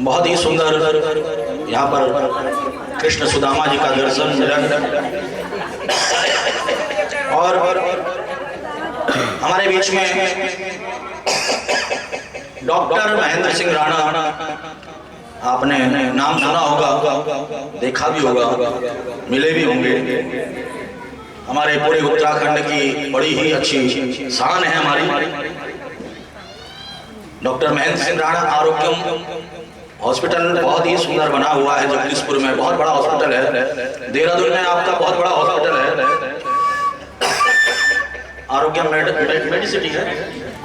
बहुत ही सुंदर यहाँ पर कृष्ण सुदामा जी का दर्शन मिलन और हमारे बीच में डॉक्टर महेंद्र सिंह राणा, आपने नाम सुना होगा, देखा भी होगा, मिले भी होंगे। हमारे पूरे उत्तराखंड की बड़ी ही अच्छी शान है हमारी। डॉक्टर महेंद्र सिंह राणा आरोग्यम हॉस्पिटल बहुत ही सुंदर बना हुआ है जगदीशपुर में, बहुत बड़ा हॉस्पिटल है। देहरादून में आपका बहुत बड़ा हॉस्पिटल है, आरोग्यम मेडिसिटी है,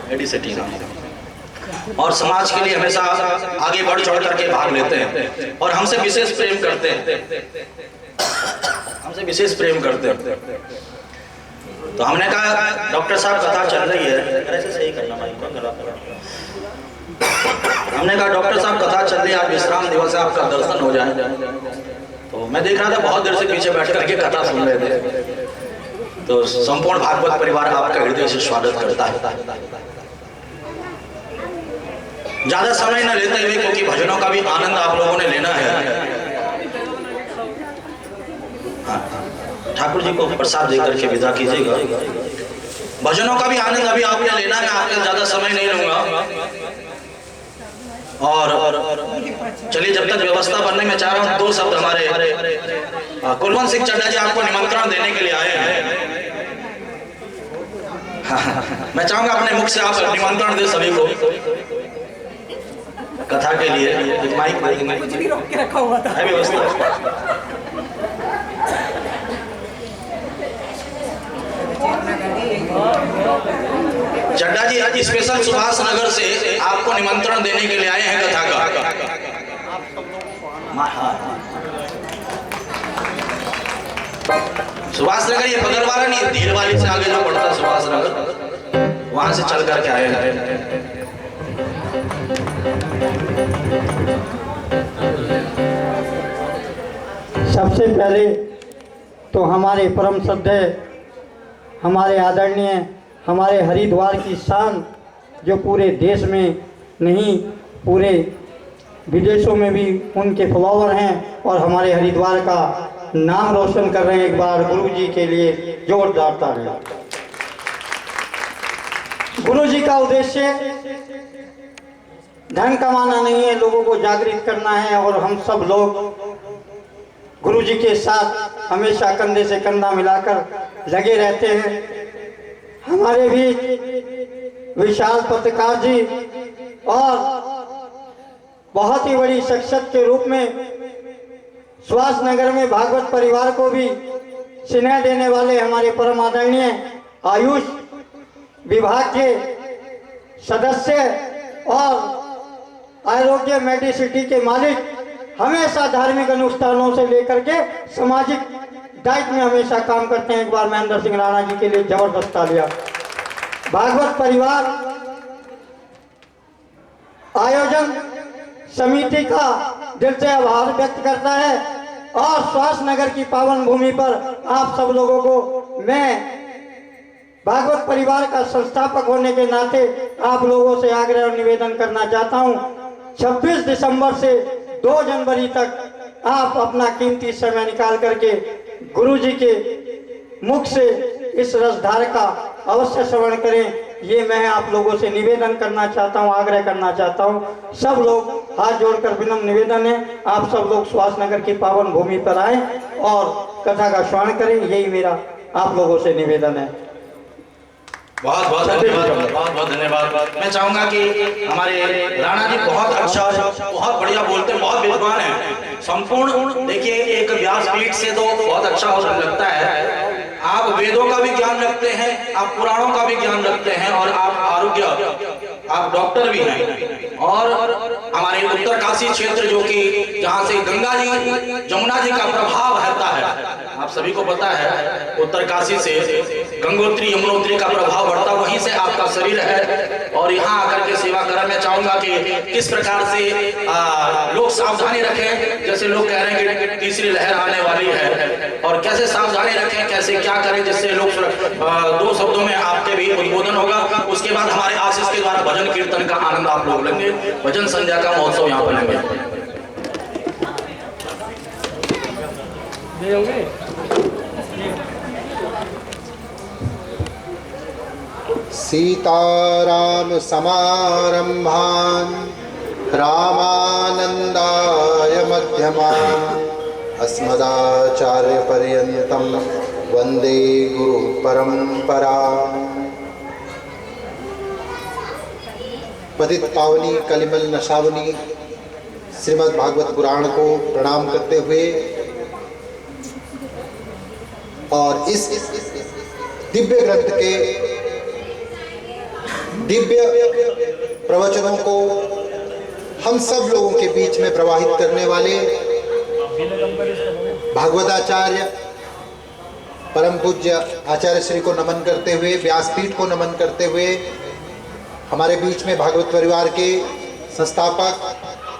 मेडिसिटी और समाज के लिए हमेशा आगे बढ़ चढ़ करके भाग लेते हैं और हमसे विशेष प्रेम करते हैं, हमसे विशेष प्रेम करते हैं। तो हमने कहा डॉक्टर साहब कथा चल रही है, ऐसे सही करना हमने कहा डॉक्टर साहब कथा चल रही है, आज विश्राम दिवस है, आपका दर्शन हो जाए। तो मैं देख रहा था बहुत देर से पीछे बैठ करके कथा सुन रहे थे। तो संपूर्ण भागवत परिवार आपका हृदय से स्वागत करता है। ज्यादा समय न लेते हुए, क्योंकि भजनों का भी आनंद आप लोगों ने लेना है। ठाकुर जी को प्रसाद देकर के विदा कीजिएगा। भजनों का भी आनंद अभी आपने लेना है, आपके ज्यादा समय नहीं लूंगा। और चलिए, जब तक व्यवस्था बनने में चाह रहा हूँ, दो शब्द हमारे कुलवंत सिंह चड्डा जी आपको निमंत्रण देने के लिए आए हैं। मैं चाहूंगा अपने मुख से आप निमंत्रण दे सभी को कथा के लिए। माइक रखा हुआ था व्यवस्था। चड्डा जी आज स्पेशल सुभाष नगर से आपको निमंत्रण देने के लिए आए हैं कथा का। सुभाष नगर ये बगलवाला नहीं, धीरवाली से आगे जो पड़ता है सुभाष नगर, वहां से चल करके आए हैं। सबसे पहले तो हमारे परम श्रद्धेय, हमारे आदरणीय, हमारे हरिद्वार की शान, जो पूरे देश में नहीं पूरे विदेशों में भी उनके फॉलोवर हैं और हमारे हरिद्वार का नाम रोशन कर रहे हैं। एक बार गुरु जी के लिए जोरदार तालियां। गुरु जी का उद्देश्य धन कमाना नहीं है, लोगों को जागृत करना है। और हम सब लोग गुरु जी के साथ हमेशा कंधे से कंधा मिलाकर लगे रहते हैं। हमारे भी विशाल पत्रकार जी और बहुत ही बड़ी शख्सियत के रूप में सुभाष नगर में भागवत परिवार को भी स्नेह देने वाले हमारे परम आदरणीय आयुष विभाग के सदस्य और आरोग्य मेडिसिटी के मालिक हमेशा धार्मिक अनुष्ठानों से लेकर के सामाजिक दायित्व में हमेशा काम करते हैं। एक बार महेंद्र सिंह राणा जी के लिए जबरदस्त तालियां। भागवत परिवार आयोजन समिति का दिल से आभार व्यक्त करता है और सुभाष नगर की पावन भूमि पर आप सब लोगों को मैं भागवत परिवार का संस्थापक होने के नाते आप लोगों से आग्रह और निवेदन करना चाहता हूं। 26 दिसंबर से 2 जनवरी तक आप अपना कीमती समय निकाल करके गुरु जी के मुख से इस रसधार का अवश्य श्रवण करें। ये मैं आप लोगों से निवेदन करना चाहता हूँ, आग्रह करना चाहता हूँ। सब लोग हाथ जोड़कर विनम्र निवेदन है, आप सब लोग सुभाष नगर की पावन भूमि पर आए और कथा का श्रवण करें, यही मेरा आप लोगों से निवेदन है। बहुत बहुत धन्यवाद, बहुत बहुत धन्यवाद। मैं चाहूंगा कि हमारे राणा जी बहुत अच्छा, बहुत बढ़िया बोलते हैं, बहुत विद्वान है। संपूर्ण देखिए, एक व्यासपीठ से तो बहुत अच्छा हो लगता है। आप वेदों का भी ज्ञान रखते हैं, आप पुराणों का भी ज्ञान रखते हैं और आप आरोग्य, आप डॉक्टर भी हैं। और हमारे उत्तर काशी क्षेत्र जो कि जहाँ से गंगा जी, जमुना जी का प्रभाव रहता है, आप सभी को पता है उत्तरकाशी से गंगोत्री यमुनोत्री का प्रभाव बढ़ता, वहीं से आपका शरीर है। और यहाँ आकर के सेवा करें। मैं चाहूंगा कि किस प्रकार से लोग सावधानी रखें, जैसे लोग कह रहे हैं कि तीसरी लहर आने वाली है, और कैसे सावधानी रखें, कैसे क्या करें जिससे लोग 2 शब्दों में आपके भी उद्बोधन होगा। उसके बाद हमारे आशीष के द्वारा भजन कीर्तन का आनंद आप लोग लेंगे। भजन संध्या का महोत्सव यहाँ पर लेंगे। सीताराम समारंभान् रामानंदाय मध्यमान् अस्मदाचार्य पर्यन्तं वंदे गुरु परंपरा। पतित पावनी कलिमल नशावनी श्रीमद् भागवत पुराण को प्रणाम करते हुए और इस दिव्य ग्रंथ के दिव्य प्रवचनों को हम सब लोगों के बीच में प्रवाहित करने वाले भागवताचार्य परम पूज्य आचार्य श्री को नमन करते हुए, व्यासपीठ को नमन करते हुए, हमारे बीच में भागवत परिवार के संस्थापक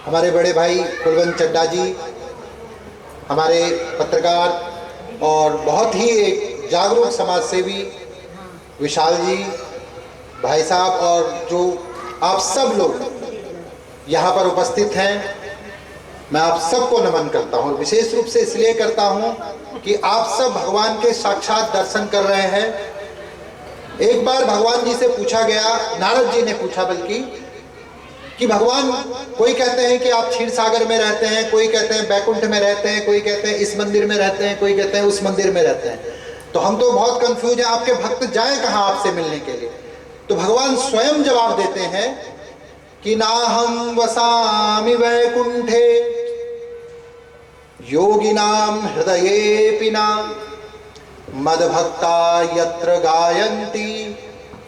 हमारे बड़े भाई कुलवंत चड्डा जी, हमारे पत्रकार और बहुत ही एक जागरूक समाज सेवी विशाल जी भाई साहब, और जो आप सब लोग यहाँ पर उपस्थित हैं, मैं आप सबको नमन करता हूँ। विशेष रूप से इसलिए करता हूँ कि आप सब भगवान के साक्षात दर्शन कर रहे हैं। एक बार भगवान जी से पूछा गया, नारद जी ने पूछा बल्कि, कि भगवान, कोई कहते हैं कि आप क्षीर सागर में रहते हैं, कोई कहते हैं बैकुंठ में रहते हैं, कोई कहते हैं इस मंदिर में रहते हैं, कोई कहते हैं उस मंदिर में रहते हैं, तो हम तो बहुत कंफ्यूज हैं, आपके भक्त जाएं कहाँ आपसे मिलने के लिए? तो भगवान स्वयं जवाब देते हैं कि नाहं वसामि वैकुंठे योगिनां हृदयेऽपि मद्भक्ता यत्र गायन्ति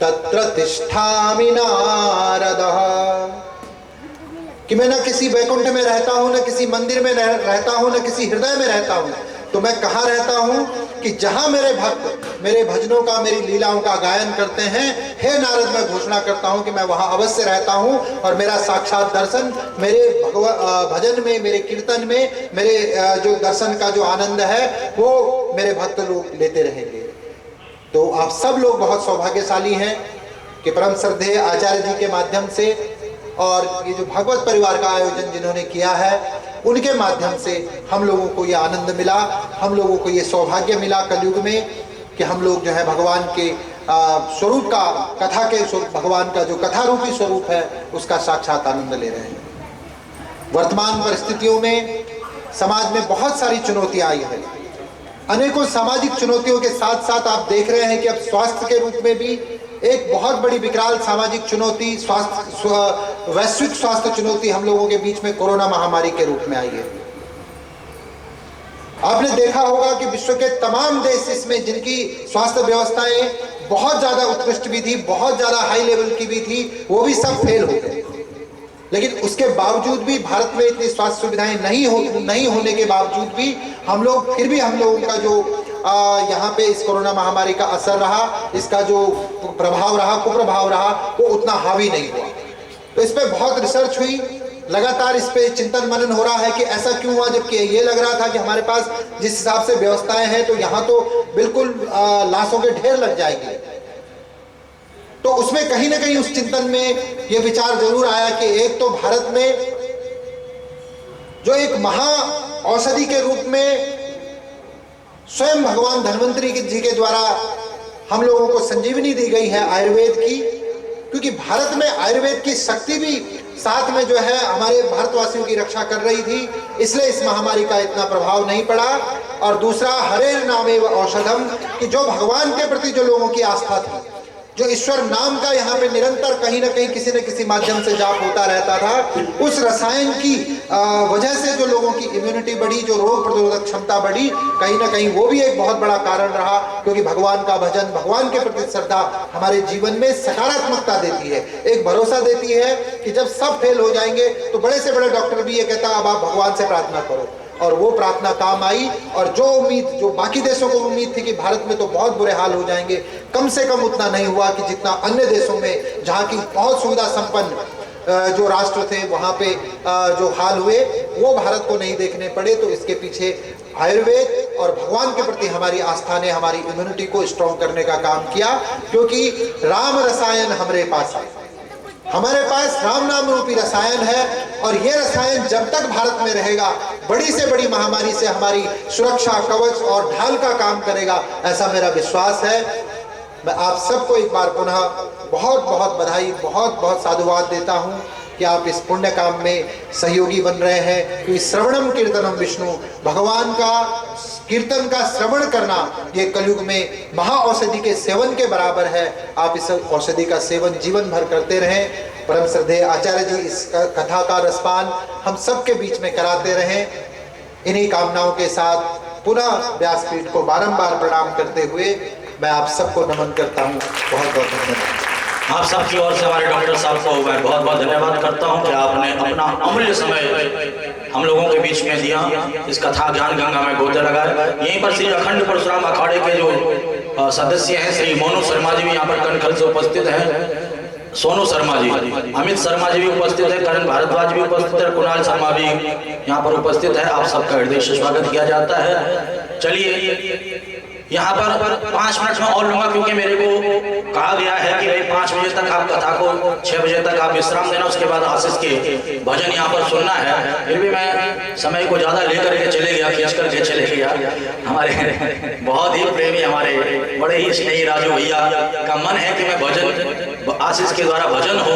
तत्र तिष्ठामि नारदः। कि मैं न किसी वैकुंठ में रहता हूँ, न किसी मंदिर में रहता हूँ, न किसी हृदय में रहता हूँ, तो मैं कहाँ रहता हूँ कि जहाँ मेरे भक्त मेरे भजनों का, मेरी लीलाओं का गायन करते हैं, हे नारद, मैं घोषणा करता हूँ कि मैं वहाँ अवश्य रहता हूँ और मेरा साक्षात दर्शन मेरे भजन में, मेरे कीर्तन में, मेरे जो दर्शन का जो आनंद है वो मेरे भक्त लोग लेते रहेंगे। तो आप सब लोग बहुत सौभाग्यशाली हैं कि परम श्रद्धेय आचार्य जी के माध्यम से और ये जो भागवत परिवार का आयोजन जिन्होंने किया है, उनके माध्यम से हम लोगों को ये आनंद मिला, हम लोगों को ये सौभाग्य मिला कलयुग में कि हम लोग जो है भगवान के स्वरूप का, कथा के स्वरूप, भगवान का जो कथा रूपी स्वरूप है उसका साक्षात आनंद ले रहे हैं। वर्तमान परिस्थितियों में समाज में बहुत सारी चुनौतियां आई है। अनेकों सामाजिक चुनौतियों के साथ साथ आप देख रहे हैं कि अब स्वास्थ्य के रूप में भी एक बहुत बड़ी विकराल सामाजिक चुनौती, वैश्विक स्वास्थ्य चुनौती हम लोगों के बीच में कोरोना महामारी के रूप में आई है। आपने देखा होगा कि विश्व के तमाम देश इसमें, जिनकी स्वास्थ्य व्यवस्थाएं बहुत ज्यादा उत्कृष्ट भी थी, बहुत ज्यादा हाई लेवल की भी थी, वो भी सब फेल हो गए। लेकिन उसके बावजूद भी भारत में इतनी स्वास्थ्य सुविधाएं नहीं होने के बावजूद भी हम लोगों का जो यहाँ पे इस कोरोना महामारी का असर रहा, इसका जो प्रभाव रहा, कुप्रभाव रहा, वो उतना हावी नहीं हुआ। तो इस पे बहुत रिसर्च हुई, लगातार इस पे चिंतन मनन हो रहा है कि ऐसा क्यों हुआ, जबकि ये लग रहा था कि हमारे पास जिस हिसाब से व्यवस्थाएं हैं तो यहाँ तो बिल्कुल लाशों के ढेर लग जाएंगे। तो उसमें कहीं ना कहीं उस चिंतन में ये विचार जरूर आया कि एक तो भारत में जो एक महा औषधि के रूप में स्वयं भगवान धन्वंतरी जी के द्वारा हम लोगों को संजीवनी दी गई है आयुर्वेद की, क्योंकि भारत में आयुर्वेद की शक्ति भी साथ में जो है हमारे भारतवासियों की रक्षा कर रही थी, इसलिए इस महामारी का इतना प्रभाव नहीं पड़ा। और दूसरा, हरेर नामेव औषधम, कि जो भगवान के प्रति जो लोगों की आस्था थी, जो ईश्वर नाम का यहाँ पे निरंतर कहीं ना कहीं किसी न किसी माध्यम से जाप होता रहता था, उस रसायन की वजह से जो लोगों की इम्यूनिटी बढ़ी, जो रोग प्रतिरोधक क्षमता बढ़ी, कहीं ना कहीं वो भी एक बहुत बड़ा कारण रहा। क्योंकि भगवान का भजन, भगवान के प्रति श्रद्धा हमारे जीवन में सकारात्मकता देती है, एक भरोसा देती है कि जब सब फेल हो जाएंगे तो बड़े से बड़े डॉक्टर भी ये कहता है अब आप भगवान से प्रार्थना करो, और वो प्रार्थना काम आई। और जो उम्मीद, जो बाकी देशों को उम्मीद थी कि भारत में तो बहुत बुरे हाल हो जाएंगे, कम से कम उतना नहीं हुआ कि जितना अन्य देशों में, जहाँ की बहुत सुविधा संपन्न जो राष्ट्र थे, वहाँ पे जो हाल हुए वो भारत को नहीं देखने पड़े। तो इसके पीछे आयुर्वेद और भगवान के प्रति हमारी आस्था ने हमारी इम्यूनिटी को स्ट्रॉन्ग करने का काम किया, क्योंकि राम रसायन हमारे पास है, हमारे पास राम नाम रूपी रसायन है। और ये रसायन जब तक भारत में रहेगा, बड़ी से बड़ी महामारी से हमारी सुरक्षा कवच और ढाल का काम करेगा, ऐसा मेरा विश्वास है। मैं आप सबको एक बार पुनः बहुत बहुत बधाई, बहुत बहुत साधुवाद देता हूँ कि आप इस पुण्य काम में सहयोगी बन रहे हैं। क्योंकि श्रवणम कीर्तनम विष्णु, भगवान का कीर्तन का श्रवण करना ये कलयुग में महाऔषधि के सेवन के बराबर है। आप इस औषधि का सेवन जीवन भर करते रहें। परम श्रद्धेय आचार्य जी इस कथा का रसपान हम सबके बीच में कराते रहें। इन्हीं कामनाओं के साथ पुनः व्यासपीठ को बारंबार प्रणाम करते हुए मैं आप सबको नमन करता हूँ। बहुत बहुत धन्यवाद। आप सबकी ओर से हमारे डॉक्टर साहब को मैं बहुत बहुत धन्यवाद करता हूं कि आपने अपना अमूल्य समय हम लोगों के बीच में दिया। इस कथा ज्ञान गंगा में गोते लगाए। यहीं पर श्री अखंड परशुराम अखाड़े के जो सदस्य हैं, श्री मोनू शर्मा जी भी यहाँ पर कनखल से उपस्थित हैं, सोनू शर्मा जी, अमित शर्मा जी भी उपस्थित है, करण भारद्वाज भी उपस्थित है, कुणाल शर्मा भी यहाँ पर उपस्थित है। आप सबका हृदय से स्वागत किया जाता है। चलिए यहाँ पर 5 मिनट में और लूंगा, क्योंकि मेरे को कहा गया है कि भाई 5 बजे तक आप कथा को 6 बजे तक आप विश्राम देना, उसके बाद आशीष के भजन यहाँ पर सुनना है। फिर भी मैं समय को ज्यादा लेकर के चले गया, खींच करके चले गया। हमारे बहुत ही प्रेमी, हमारे बड़े ही स्नेही राजू भैया का मन है कि मैं भजन आशीष के द्वारा भजन हो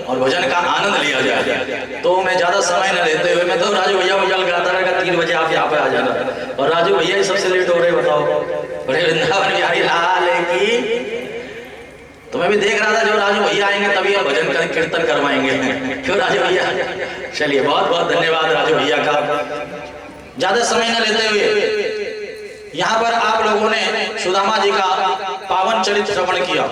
और भजन का आनंद लिया जाए। तो मैं ज्यादा समय न लेते हुए मैं तो राजू भैया को जल गाता रहेगा, 3 बजे आप यहाँ पे आ जाना। और राजू भैया ही सबसे लेट हो रहे, बताओ, बड़े वृंदावन बिहारी लाल की। तो मैं भी देख रहा था जो राजू भैया आएंगे तभी हम भजन का कीर्तन करवाएंगे। क्यों राजू भैया? चलिए बहुत बहुत धन्यवाद राजू भैया का। ज्यादा समय न लेते हुए यहाँ पर आप लोगों ने सुदामा जी का पावन चरित्र श्रवण किया।